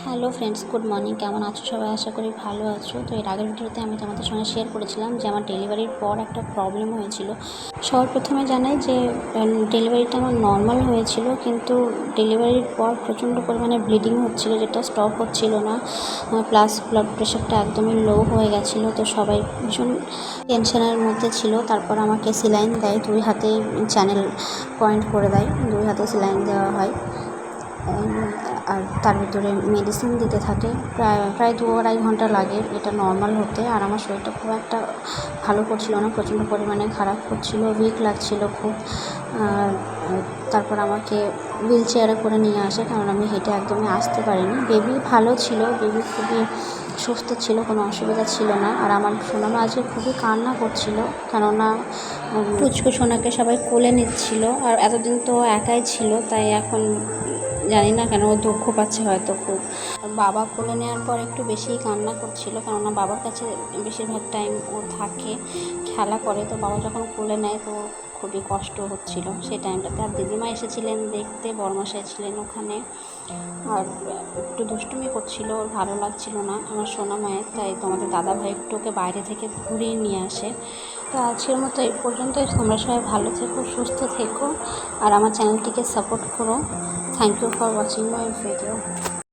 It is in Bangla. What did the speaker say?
Hello friends, good morning. কেমন আছো সবাই? আশা করি ভালো আছো। তো এর আগের ভিডিওতে আমি তোমাদের সঙ্গে শেয়ার করেছিলাম যে আমার ডেলিভারির পর একটা প্রবলেম হয়েছিল। সবার প্রথমে জানাই যে ডেলিভারিটা আমার নর্মাল হয়েছিল, কিন্তু ডেলিভারির পর প্রচণ্ড পরিমাণে ব্লিডিং হচ্ছিল, যেটা স্টপ হচ্ছিল না। প্লাস ব্লাড প্রেশারটা একদমই লো হয়ে গেছিলো। তো সবাই ভীষণ টেনশনের মধ্যে ছিল। তারপর আমাকে সেলাইন দেয়, 2 হাতে চ্যানেল পয়েন্ট করে দেয়, 2 হাতে সেলাইন দেওয়া হয়। আর তার ভিতরে মেডিসিন দিতে থাকে। প্রায় 2-2.5 ঘন্টা লাগে এটা নর্মাল হতে। আর আমার শরীরটা খুব একটা ভালো করছিল না, প্রচণ্ড পরিমাণে খারাপ করছিল, উইক লাগছিল খুব। আর তারপর আমাকে হুইল চেয়ারে করে নিয়ে আসে, কারণ আমি হেঁটে একদমই আসতে পারিনি। বেবি ভালো ছিল, বেবি খুবই সুস্থ ছিল, কোনো অসুবিধা ছিল না। আর আমার সোনামা আজকে খুবই কান্না করছিল, কেননা পুচকু সোনাকে সবাই কোলে নিচ্ছিল। আর এতদিন তো একাই ছিল, তাই এখন জানি না কেন ও দুঃখ পাচ্ছে হয়তো খুব। বাবা কোলে নেওয়ার পর একটু বেশিই কান্না করছিল, কেননা বাবার কাছে বেশিরভাগ টাইম ও থাকে, খেলা করে। তো বাবা যখন কোলে নেয় তো খুবই কষ্ট হচ্ছিল সেই টাইমটাতে। আর দিদিমা এসেছিলেন দেখতে, বড়মশাই ছিলেন ওখানে। আর একটু দুষ্টুমি করছিল, ওর ভালো লাগছিল না আমার সোনা মায়ের। তাই তোমাদের দাদাভাই একটু ওকে বাইরে থেকে ঘুরিয়ে নিয়ে আসে। তো আজকের মতো এই পর্যন্তই। তোমরা সবাই ভালো থেকো, সুস্থ থেকো, আর আমার চ্যানেলটিকে সাপোর্ট করো। Thank you for watching my video.